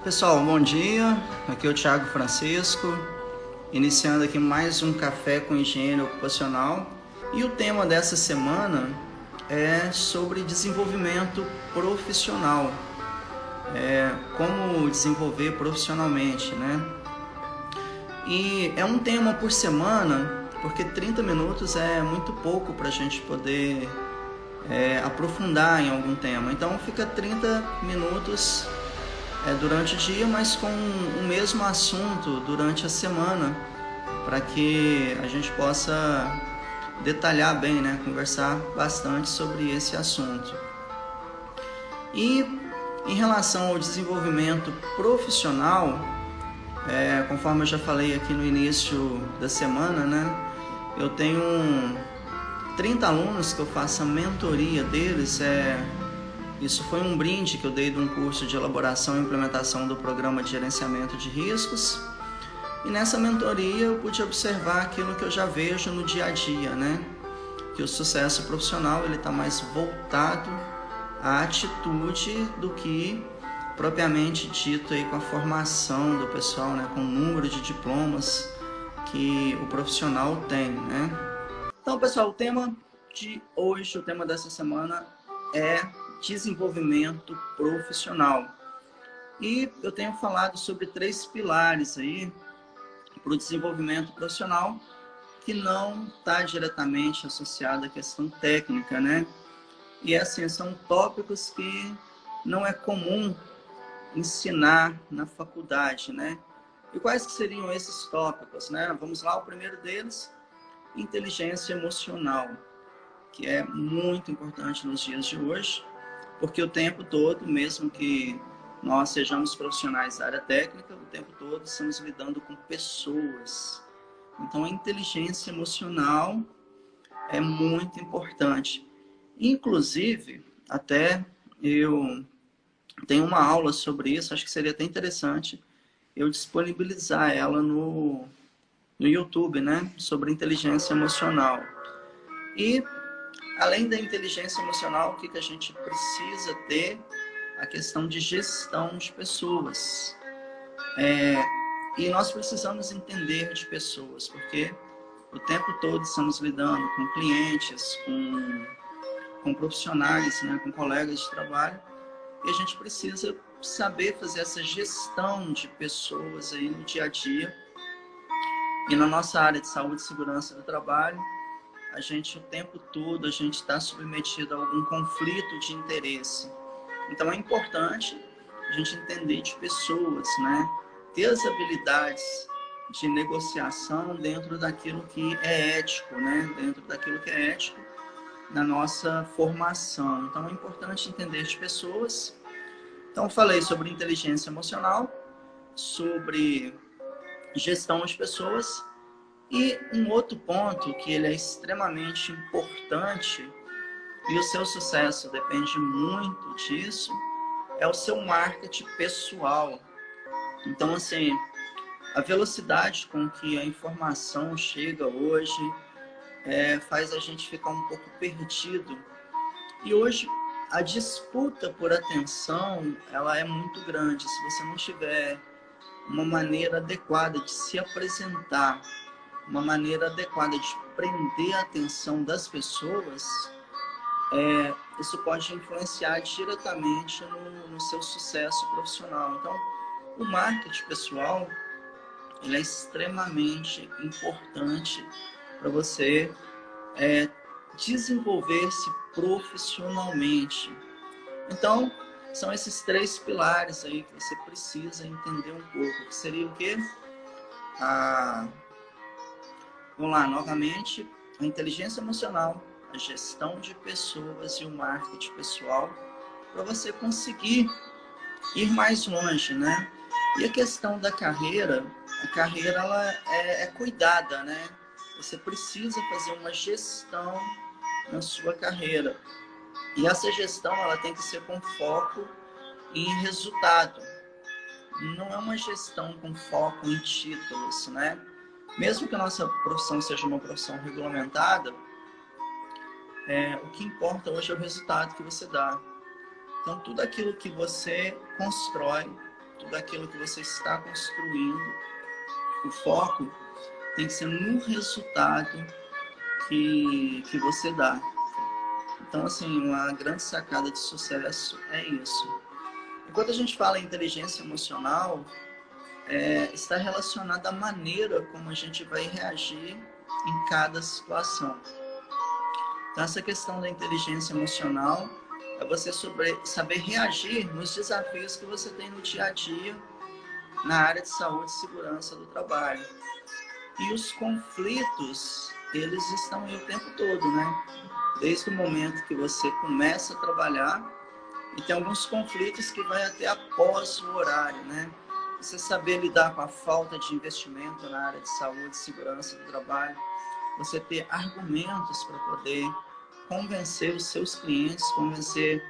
Pessoal, bom dia. Aqui é o Thiago Francisco, iniciando aqui mais um café com higiene ocupacional. E o tema dessa semana é sobre desenvolvimento profissional. Como desenvolver profissionalmente, né? E é um tema por semana, porque 30 minutos é muito pouco para a gente poder aprofundar em algum tema. Então fica 30 minutos durante o dia, mas com o mesmo assunto durante a semana, para que a gente possa detalhar bem, né? Conversar bastante sobre esse assunto. E em relação ao desenvolvimento profissional, conforme eu já falei aqui no início da semana, né? Eu tenho 30 alunos que eu faço a mentoria deles. Isso foi um brinde que eu dei de um curso de elaboração e implementação do programa de gerenciamento de riscos. E nessa mentoria eu pude observar aquilo que eu já vejo no dia a dia, né? Que o sucesso profissional ele está mais voltado à atitude do que propriamente dito aí com a formação do pessoal, né? Com o número de diplomas que o profissional tem, né? Então, pessoal, o tema de hoje, o tema dessa semana é desenvolvimento profissional. E eu tenho falado sobre 3 pilares aí para o desenvolvimento profissional que não está diretamente associado à questão técnica, né? E assim, são tópicos que não é comum ensinar na faculdade, né? E quais que seriam esses tópicos, né? Vamos lá, o primeiro deles, inteligência emocional, que é muito importante nos dias de hoje, porque o tempo todo, mesmo que nós sejamos profissionais da área técnica, o tempo todo estamos lidando com pessoas. Então, a inteligência emocional é muito importante. Inclusive, até eu tenho uma aula sobre isso, acho que seria até interessante eu disponibilizar ela no YouTube, né? Sobre inteligência emocional. E, além da inteligência emocional, o que a gente precisa ter? A questão de gestão de pessoas. E nós precisamos entender de pessoas, porque o tempo todo estamos lidando com clientes, com profissionais, né, com colegas de trabalho, e a gente precisa saber fazer essa gestão de pessoas aí no dia a dia. E na nossa área de saúde e segurança do trabalho, a gente o tempo todo está submetido a algum conflito de interesse. Então é importante a gente entender de pessoas, né? Ter as habilidades de negociação dentro daquilo que é ético, né? Dentro daquilo que é ético na nossa formação. Então é importante entender de pessoas. Então falei sobre inteligência emocional, sobre gestão de pessoas, e um outro ponto que ele é extremamente importante e o seu sucesso depende muito disso, é o seu marketing pessoal. Então, assim, a velocidade com que a informação chega hoje faz a gente ficar um pouco perdido. E hoje, a disputa por atenção, ela é muito grande. Se você não tiver uma maneira adequada de se apresentar, uma maneira adequada de prender a atenção das pessoas, isso pode influenciar diretamente no seu sucesso profissional. Então, o marketing pessoal ele é extremamente importante para você desenvolver-se profissionalmente. Então, são esses 3 pilares aí que você precisa entender um pouco. Que seria o quê? Vamos lá, novamente, a inteligência emocional, a gestão de pessoas e o marketing pessoal, para você conseguir ir mais longe, né? E a questão da carreira, a carreira ela é cuidada, né? Você precisa fazer uma gestão na sua carreira. E essa gestão ela tem que ser com foco em resultado. Não é uma gestão com foco em títulos, né? Mesmo que a nossa profissão seja uma profissão regulamentada, o que importa hoje é o resultado que você dá. Então, tudo aquilo que você constrói, tudo aquilo que você está construindo, o foco tem que ser no resultado que você dá. Então, assim, uma grande sacada de sucesso é isso. Enquanto a gente fala em inteligência emocional, está relacionada à maneira como a gente vai reagir em cada situação. Então, essa questão da inteligência emocional é você saber reagir nos desafios que você tem no dia a dia na área de saúde e segurança do trabalho. E os conflitos, eles estão aí o tempo todo, né? Desde o momento que você começa a trabalhar, e tem alguns conflitos que vai até após o horário, né? Você saber lidar com a falta de investimento na área de saúde e segurança do trabalho, você ter argumentos para poder convencer os seus clientes, convencer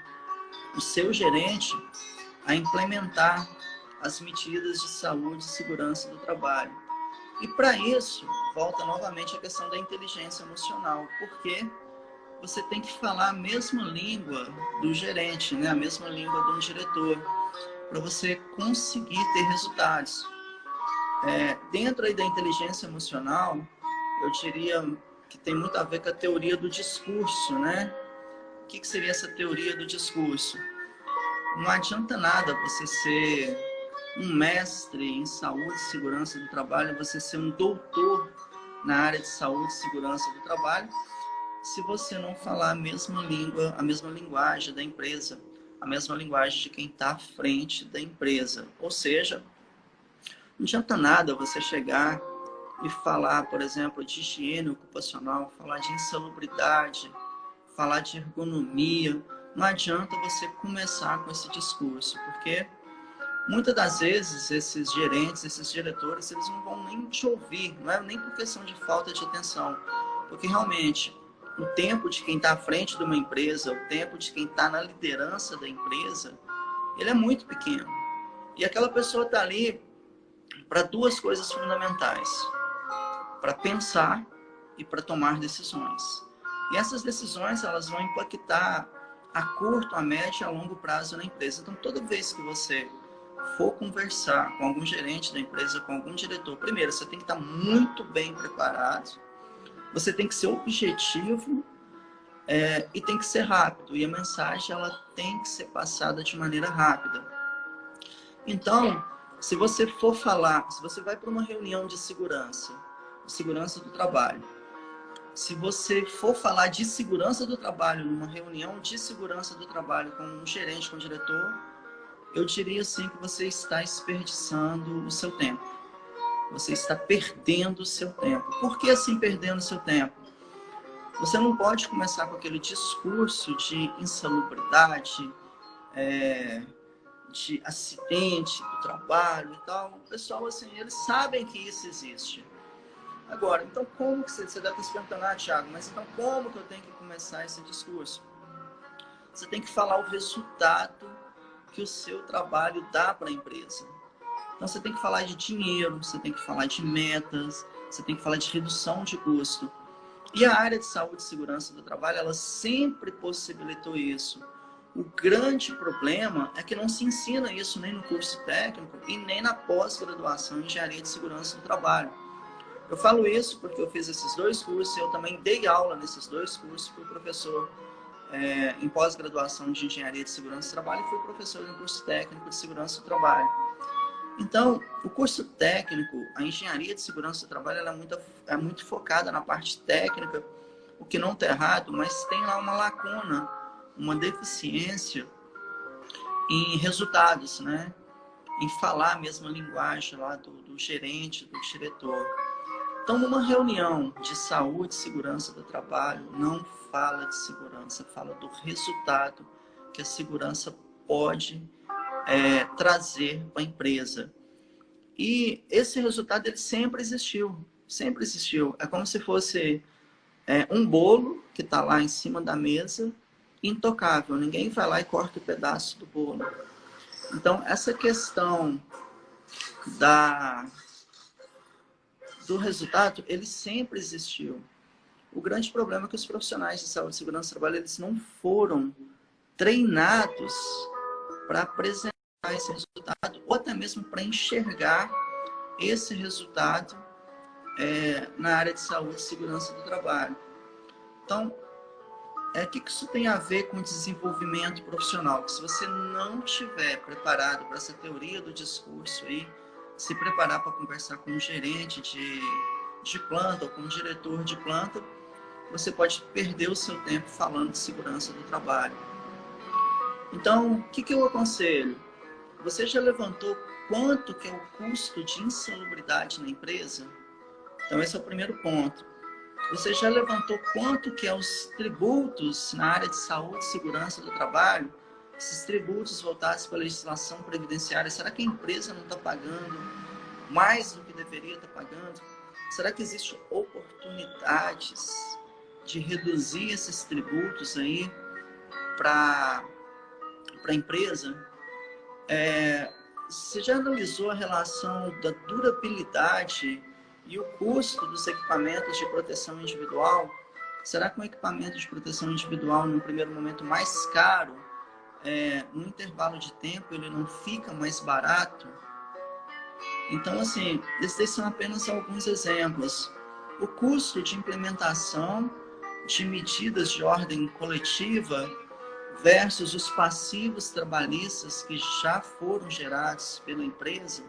o seu gerente a implementar as medidas de saúde e segurança do trabalho. E para isso, volta novamente a questão da inteligência emocional, porque você tem que falar a mesma língua do gerente, né? A mesma língua do diretor, para você conseguir ter resultados. Dentro aí da inteligência emocional, eu diria que tem muito a ver com a teoria do discurso, né? O que seria essa teoria do discurso? Não adianta nada você ser um mestre em saúde e segurança do trabalho, você ser um doutor na área de saúde e segurança do trabalho, se você não falar a mesma língua, a mesma linguagem da empresa, a mesma linguagem de quem está à frente da empresa. Ou seja, não adianta nada você chegar e falar, por exemplo, de higiene ocupacional, falar de insalubridade, falar de ergonomia. Não adianta você começar com esse discurso, porque muitas das vezes esses gerentes, esses diretores, eles não vão nem te ouvir, não é nem por questão de falta de atenção, porque realmente o tempo de quem está à frente de uma empresa, o tempo de quem está na liderança da empresa, ele é muito pequeno. E aquela pessoa está ali para duas coisas fundamentais: para pensar e para tomar decisões. E essas decisões, elas vão impactar a curto, a médio e a longo prazo na empresa. Então, toda vez que você for conversar com algum gerente da empresa, com algum diretor, primeiro, você tem que estar muito bem preparado, você tem que ser objetivo e tem que ser rápido. E a mensagem, ela tem que ser passada de maneira rápida. Então, se você for falar, se você vai para uma reunião de segurança do trabalho, se você for falar de segurança do trabalho, numa reunião de segurança do trabalho com um gerente, com um diretor, eu diria assim que você está desperdiçando o seu tempo. Você está perdendo o seu tempo. Por que assim perdendo o seu tempo? Você não pode começar com aquele discurso de insalubridade, de acidente do trabalho e tal. O pessoal, assim, eles sabem que isso existe. Agora, então como que você deve estar se perguntando, Thiago, mas então como que eu tenho que começar esse discurso? Você tem que falar o resultado que o seu trabalho dá para a empresa. Então você tem que falar de dinheiro, você tem que falar de metas, você tem que falar de redução de custo. E a área de saúde e segurança do trabalho, ela sempre possibilitou isso. O grande problema é que não se ensina isso nem no curso técnico e nem na pós-graduação em engenharia de segurança do trabalho. Eu falo isso porque eu fiz esses dois cursos, eu também dei aula nesses dois cursos, fui professor em pós-graduação de engenharia de segurança do trabalho e fui professor no curso técnico de segurança do trabalho. Então, o curso técnico, a engenharia de segurança do trabalho, ela é muito focada na parte técnica, o que não está errado, mas tem lá uma lacuna, uma deficiência em resultados, né? Em falar a mesma linguagem lá do gerente, do diretor. Então, numa reunião de saúde e segurança do trabalho, não fala de segurança, fala do resultado que a segurança pode trazer para a empresa. E esse resultado, ele sempre existiu, sempre existiu. É como se fosse um bolo que está lá em cima da mesa, intocável, ninguém vai lá e corta o pedaço do bolo. Então, essa questão do resultado, ele sempre existiu. O grande problema é que os profissionais de saúde e segurança do trabalho, eles não foram treinados para apresentar esse resultado, ou até mesmo para enxergar esse resultado na área de saúde e segurança do trabalho. Então, o que isso tem a ver com desenvolvimento profissional? Que se você não estiver preparado para essa teoria do discurso aí, se preparar para conversar com um gerente de planta ou com um diretor de planta, você pode perder o seu tempo falando de segurança do trabalho. Então, o que eu aconselho? Você já levantou quanto que é o custo de insalubridade na empresa? Então, esse é o primeiro ponto. Você já levantou quanto que é os tributos na área de saúde e segurança do trabalho? Esses tributos voltados para a legislação previdenciária, será que a empresa não está pagando mais do que deveria estar pagando? Será que existem oportunidades de reduzir esses tributos aí para a empresa? Você já analisou a relação da durabilidade e o custo dos equipamentos de proteção individual? Será que um equipamento de proteção individual, num primeiro momento mais caro, num intervalo de tempo, ele não fica mais barato? Então, assim, esses são apenas alguns exemplos. O custo de implementação de medidas de ordem coletiva versus os passivos trabalhistas que já foram gerados pela empresa.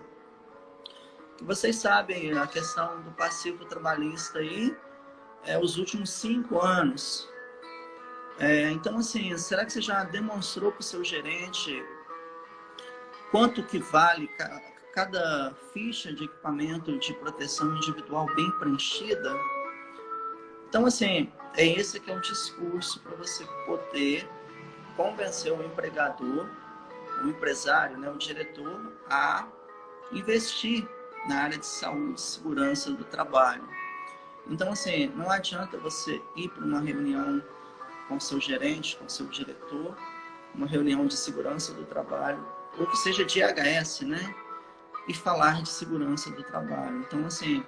Vocês sabem a questão do passivo trabalhista aí, os últimos 5 anos. Então, assim, será que você já demonstrou para o seu gerente quanto que vale cada ficha de equipamento de proteção individual bem preenchida? Então, assim, esse que é o discurso para você poder convencer o empregador, o empresário, né, o diretor, a investir na área de saúde e segurança do trabalho. Então, assim, não adianta você ir para uma reunião com seu gerente, com seu diretor, uma reunião de segurança do trabalho, ou que seja de IHS, né, e falar de segurança do trabalho. Então, assim,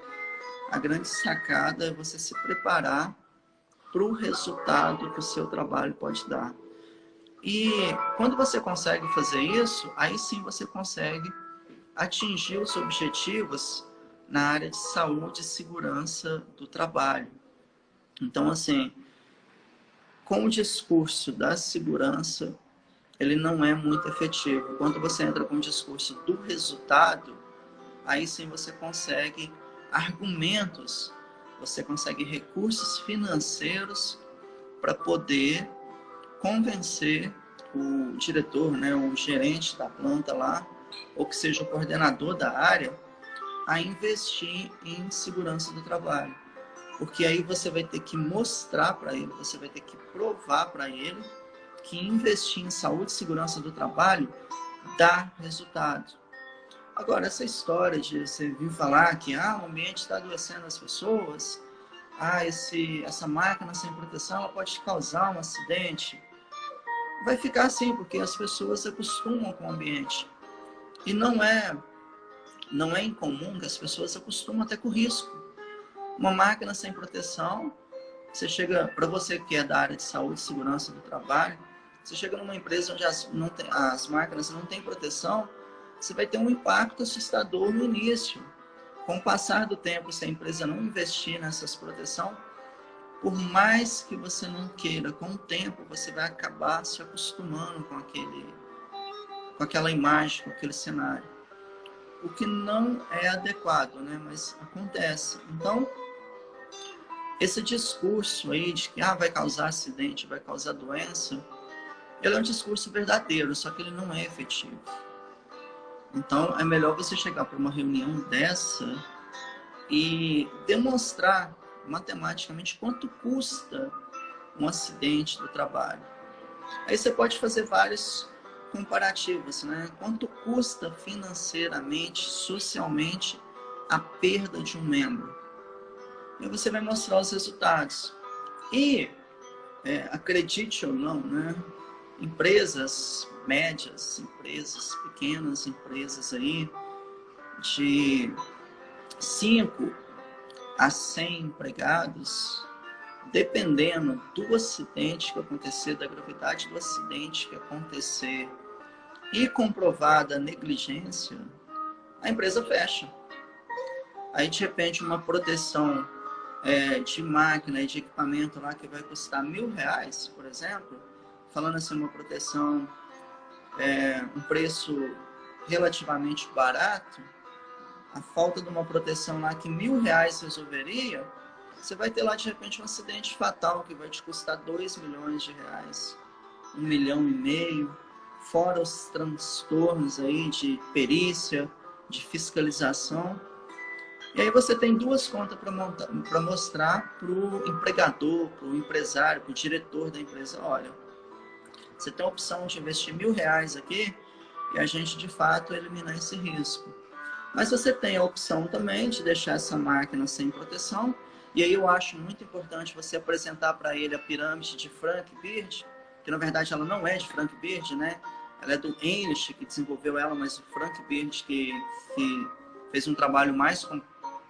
a grande sacada é você se preparar para o resultado que o seu trabalho pode dar. E quando você consegue fazer isso, aí sim você consegue atingir os objetivos na área de saúde e segurança do trabalho. Então, assim, com o discurso da segurança, ele não é muito efetivo. Quando você entra com o discurso do resultado, aí sim você consegue argumentos, você consegue recursos financeiros para poder convencer o diretor, né, o gerente da planta lá, ou que seja o coordenador da área, a investir em segurança do trabalho. Porque aí você vai ter que mostrar para ele, você vai ter que provar para ele que investir em saúde e segurança do trabalho dá resultado. Agora, essa história de você vir falar que o ambiente está adoecendo as pessoas, essa máquina sem proteção ela pode causar um acidente, vai ficar assim, porque as pessoas se acostumam com o ambiente. E não é incomum que as pessoas se acostumam até com o risco. Uma máquina sem proteção, você chega, para você que é da área de saúde e segurança do trabalho, você chega numa empresa onde as máquinas não têm proteção, você vai ter um impacto assustador no início. Com o passar do tempo, se a empresa não investir nessas proteções, por mais que você não queira, com o tempo você vai acabar se acostumando com aquela imagem, com aquele cenário. O que não é adequado, né? Mas acontece. Então, esse discurso aí de que vai causar acidente, vai causar doença, ele é um discurso verdadeiro, só que ele não é efetivo. Então, é melhor você chegar para uma reunião dessa e demonstrar matematicamente quanto custa um acidente do trabalho. Aí você pode fazer vários comparativos, né? Quanto custa financeiramente, socialmente, a perda de um membro? E você vai mostrar os resultados. E, acredite ou não, né? Empresas médias, empresas pequenas, empresas aí de 5 a 100 empregados, dependendo do acidente que acontecer, da gravidade do acidente que acontecer e comprovada negligência, a empresa fecha. Aí, de repente, uma proteção de máquina e de equipamento lá que vai custar R$1.000, por exemplo, falando assim, uma proteção, um preço relativamente barato, a falta de uma proteção lá que R$1.000 resolveria, você vai ter lá de repente um acidente fatal que vai te custar R$2 milhões, R$1,5 milhão, fora os transtornos aí de perícia, de fiscalização. E aí você tem duas contas para mostrar para o empregador, para o empresário, para o diretor da empresa. Olha, você tem a opção de investir R$1.000 aqui e a gente de fato eliminar esse risco. Mas você tem a opção também de deixar essa máquina sem proteção. E aí eu acho muito importante você apresentar para ele a pirâmide de Frank Bird, que na verdade ela não é de Frank Bird, né? Ela é do English que desenvolveu ela, mas o Frank Bird que fez um trabalho mais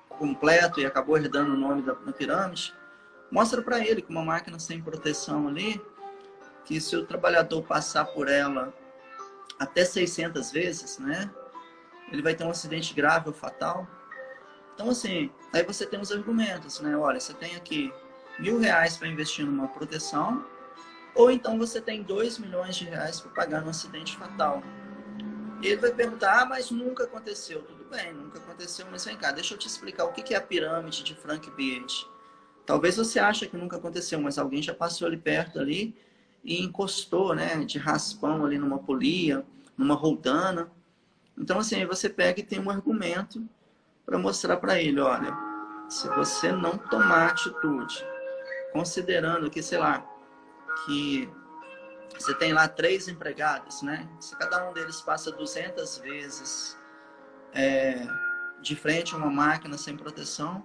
completo e acabou herdando o nome da pirâmide, mostra para ele que uma máquina sem proteção ali, que se o trabalhador passar por ela até 600 vezes, né, ele vai ter um acidente grave ou fatal. Então, assim, aí você tem os argumentos, né? Olha, você tem aqui R$1.000 para investir numa proteção, ou então você tem R$2 milhões para pagar num acidente fatal. E ele vai perguntar, mas nunca aconteceu. Tudo bem, nunca aconteceu, mas vem cá, deixa eu te explicar o que é a pirâmide de Frank Bird. Talvez você ache que nunca aconteceu, mas alguém já passou ali perto ali e encostou, né, de raspão ali numa polia, numa roldana. Então, assim, você pega e tem um argumento para mostrar para ele, olha, se você não tomar atitude, considerando que, sei lá, que você tem lá 3 empregados, né? Se cada um deles passa 200 vezes de frente a uma máquina sem proteção,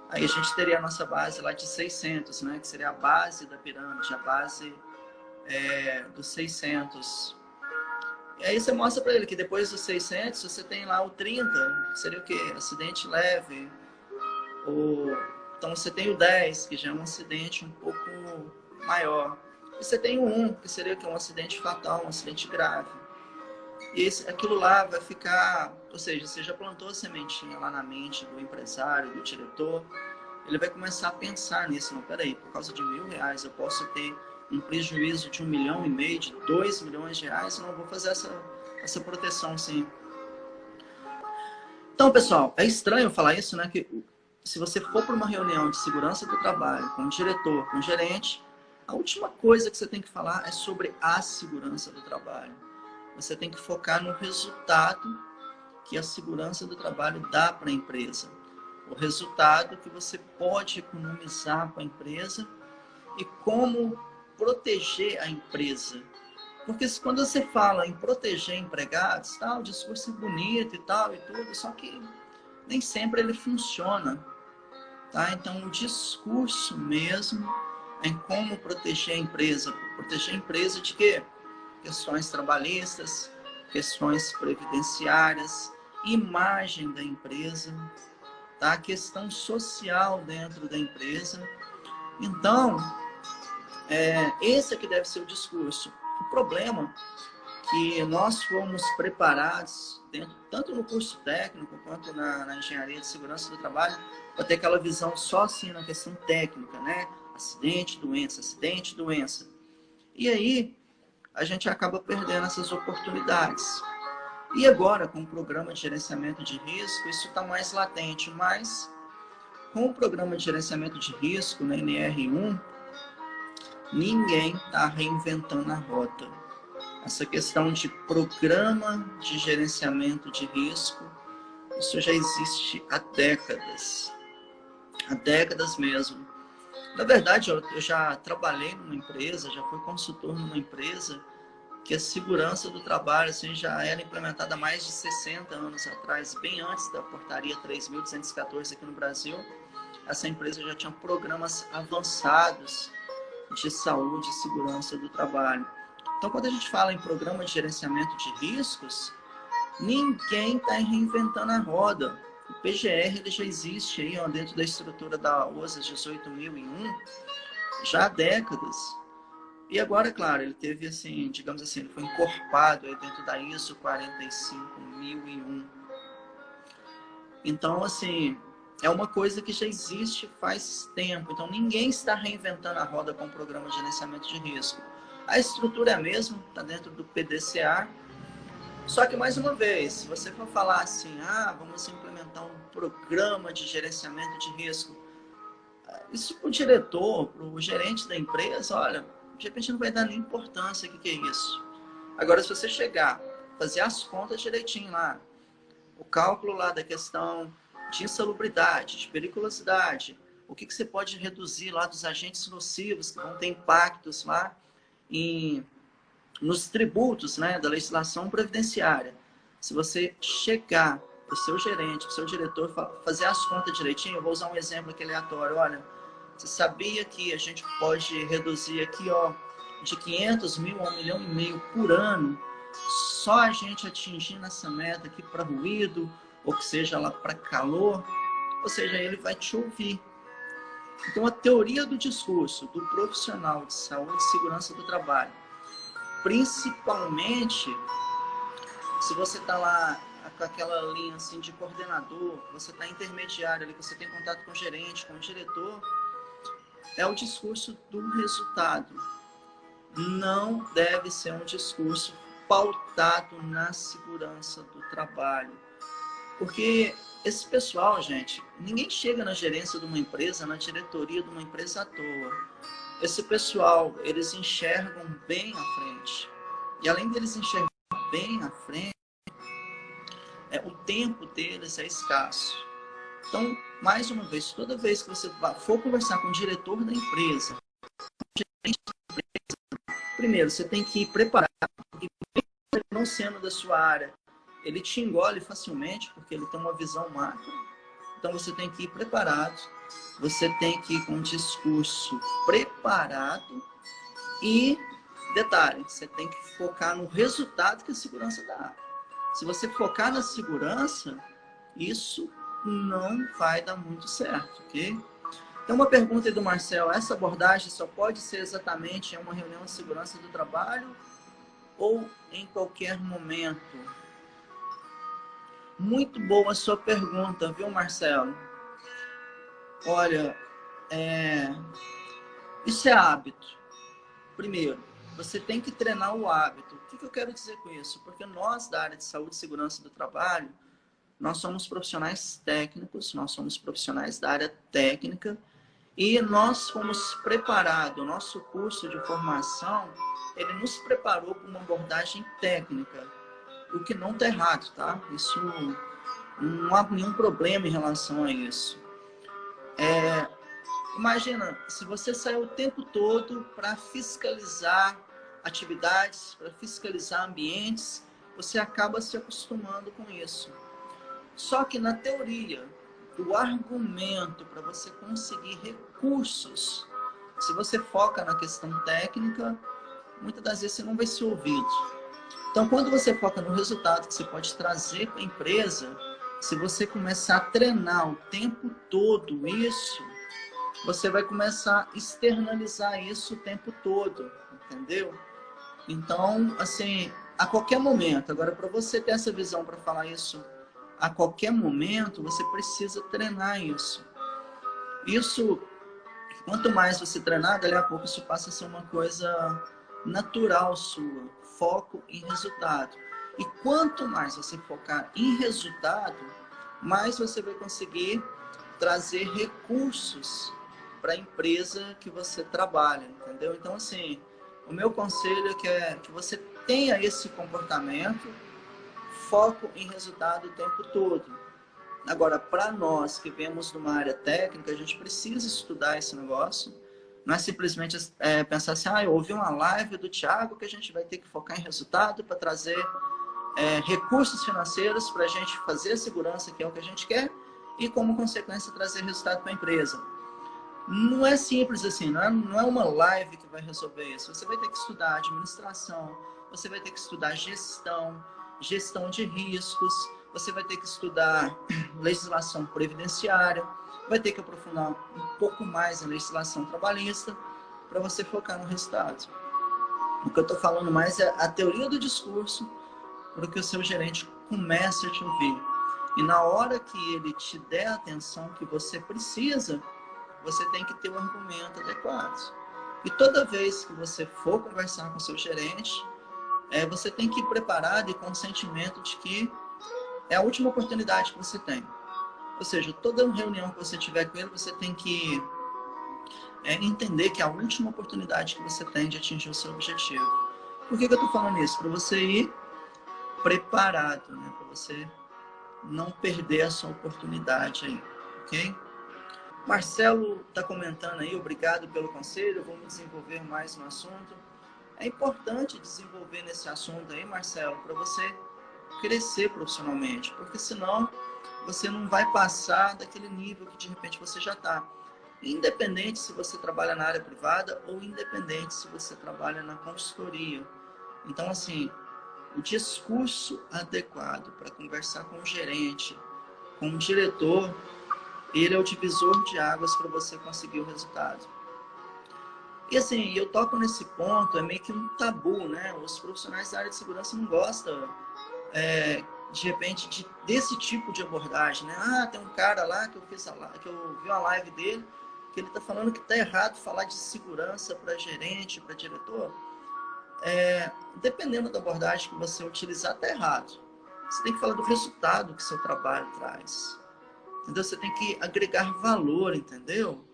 aí a gente teria a nossa base lá de 600, né? Que seria a base da pirâmide, a base dos 600. E aí você mostra para ele que depois dos 600, você tem lá o 30, que seria o quê? Acidente leve. Então você tem o 10, que já é um acidente um pouco maior. E você tem o 1, que seria um acidente fatal, um acidente grave. E aquilo lá vai ficar... Ou seja, você já plantou a sementinha lá na mente do empresário, do diretor. Ele vai começar a pensar nisso. Não, peraí, por causa de R$1.000 eu posso ter um prejuízo de R$1,5 milhão, de R$2 milhões, eu não vou fazer essa proteção, sim. Então, pessoal, é estranho falar isso, né? Que se você for para uma reunião de segurança do trabalho, com o diretor, com o gerente, a última coisa que você tem que falar é sobre a segurança do trabalho. Você tem que focar no resultado que a segurança do trabalho dá para a empresa. O resultado que você pode economizar para a empresa e como proteger a empresa. Porque quando você fala em proteger empregados, o discurso é bonito e tal e tudo, só que nem sempre ele funciona. Tá? Então, o discurso mesmo em como proteger a empresa. Proteger a empresa de quê? Questões trabalhistas, questões previdenciárias, imagem da empresa, tá? Questão social dentro da empresa. Então, esse aqui deve ser o discurso. O problema é que nós fomos preparados, tanto no curso técnico quanto na engenharia de segurança do trabalho, para ter aquela visão só assim na questão técnica, né? Acidente, doença, acidente, doença. E aí, a gente acaba perdendo essas oportunidades. E agora, com o programa de gerenciamento de risco, isso está mais latente, mas com o programa de gerenciamento de risco, na NR1, ninguém está reinventando a rota. Essa questão de programa de gerenciamento de risco, isso já existe há décadas. Há décadas mesmo. Na verdade, eu já trabalhei numa empresa, já fui consultor numa empresa que a segurança do trabalho assim, já era implementada há mais de 60 anos atrás, bem antes da portaria 3.214 aqui no Brasil. Essa empresa já tinha programas avançados de saúde e segurança do trabalho. Então, quando a gente fala em programa de gerenciamento de riscos, ninguém está reinventando a roda. O PGR ele já existe aí, ó, dentro da estrutura da OSA 18.001 já há décadas. E agora, claro, ele teve, assim, digamos assim, ele foi encorpado aí dentro da ISO 45001. Então, assim, é uma coisa que já existe faz tempo. Então, ninguém está reinventando a roda com o programa de gerenciamento de risco. A estrutura é a mesma, está dentro do PDCA. Só que, mais uma vez, se você for falar assim, vamos implementar um programa de gerenciamento de risco, isso para o diretor, para o gerente da empresa, olha, de repente não vai dar nem importância, o que é isso? Agora, se você chegar, fazer as contas direitinho lá, o cálculo lá da questão de insalubridade, de periculosidade, o que você pode reduzir lá dos agentes nocivos que vão ter impactos lá nos tributos, né, da legislação previdenciária. Se você chegar para o seu gerente, para o seu diretor, fazer as contas direitinho, eu vou usar um exemplo aqui aleatório, olha, você sabia que a gente pode reduzir aqui, ó, de 500 mil a 1,5 milhão por ano, só a gente atingindo essa meta aqui para ruído, ou que seja lá para calor, ou seja, ele vai te ouvir. Então, a teoria do discurso do profissional de saúde e segurança do trabalho, principalmente se você está lá com aquela linha assim de coordenador, você está intermediário ali, você tem contato com o gerente, com o diretor, é o discurso do resultado. Não deve ser um discurso pautado na segurança do trabalho. Porque esse pessoal, gente, ninguém chega na gerência de uma empresa, na diretoria de uma empresa à toa. Esse pessoal, eles enxergam bem à frente. E além deles enxergar bem à frente, o tempo deles é escasso. Então, mais uma vez, toda vez que você for conversar com o diretor da empresa, primeiro, você tem que ir preparado, porque não sendo da sua área, ele te engole facilmente, porque ele tem uma visão macro. Então, você tem que ir preparado, você tem que ir com um discurso preparado e, detalhe, você tem que focar no resultado que a segurança dá. Se você focar na segurança, isso não vai dar muito certo, ok? Tem uma pergunta aí do Marcel, essa abordagem só pode ser exatamente em uma reunião de segurança do trabalho ou em qualquer momento? Muito boa a sua pergunta, viu, Marcelo? Olha, isso é hábito. Primeiro, você tem que treinar o hábito. O que eu quero dizer com isso? Porque nós, da área de saúde e segurança do trabalho, nós somos profissionais técnicos, nós somos profissionais da área técnica e nós fomos preparados, o nosso curso de formação, ele nos preparou para uma abordagem técnica, o que não está errado, tá? Isso não há nenhum problema em relação a isso. Imagina, se você sair o tempo todo para fiscalizar atividades, para fiscalizar ambientes, você acaba se acostumando com isso. Só que na teoria, o argumento para você conseguir recursos, se você foca na questão técnica, muitas das vezes você não vai ser ouvido. Então, quando você foca no resultado que você pode trazer para a empresa, se você começar a treinar o tempo todo isso, você vai começar a externalizar isso o tempo todo, entendeu? Então, assim, a qualquer momento, agora para você ter essa visão para falar isso, a qualquer momento, você precisa treinar isso. Isso, quanto mais você treinar, dali a pouco isso passa a ser uma coisa natural sua, foco em resultado. E quanto mais você focar em resultado, mais você vai conseguir trazer recursos para a empresa que você trabalha, entendeu? Então, assim, o meu conselho é que você tenha esse comportamento, foco em resultado o tempo todo. Agora, para nós que vemos numa área técnica, a gente precisa estudar esse negócio. Não é simplesmente pensar assim, eu ouvi uma live do Thiago que a gente vai ter que focar em resultado para trazer recursos financeiros para a gente fazer a segurança, que é o que a gente quer, e como consequência trazer resultado para a empresa. Não é simples assim, não é uma live que vai resolver isso. Você vai ter que estudar administração, você vai ter que estudar gestão de riscos, você vai ter que estudar legislação previdenciária, vai ter que aprofundar um pouco mais a legislação trabalhista para você focar no resultado. O que eu estou falando mais é a teoria do discurso para que o seu gerente comece a te ouvir. E na hora que ele te der a atenção que você precisa, você tem que ter o argumento adequado. E toda vez que você for conversar com o seu gerente, você tem que ir preparado e com o sentimento de que é a última oportunidade que você tem. Ou seja, toda reunião que você tiver com ele, você tem que entender que é a última oportunidade que você tem de atingir o seu objetivo. Por que eu estou falando isso? Para você ir preparado, né? Para você não perder a sua oportunidade aí, ok? Marcelo está comentando aí, obrigado pelo conselho, vamos desenvolver mais no assunto. É importante desenvolver nesse assunto aí, Marcelo, para você crescer profissionalmente, porque senão você não vai passar daquele nível que de repente você já está. Independente se você trabalha na área privada ou independente se você trabalha na consultoria. Então, assim, o discurso adequado para conversar com o gerente, com o diretor, ele é o divisor de águas para você conseguir o resultado. E assim, eu toco nesse ponto, é meio que um tabu, né? Os profissionais da área de segurança não gostam, de repente, desse tipo de abordagem, né? Ah, tem um cara lá que eu vi uma live dele, que ele está falando que está errado falar de segurança para gerente, para diretor. Dependendo da abordagem que você utilizar, está errado. Você tem que falar do resultado que seu trabalho traz. Entendeu? Você tem que agregar valor, entendeu?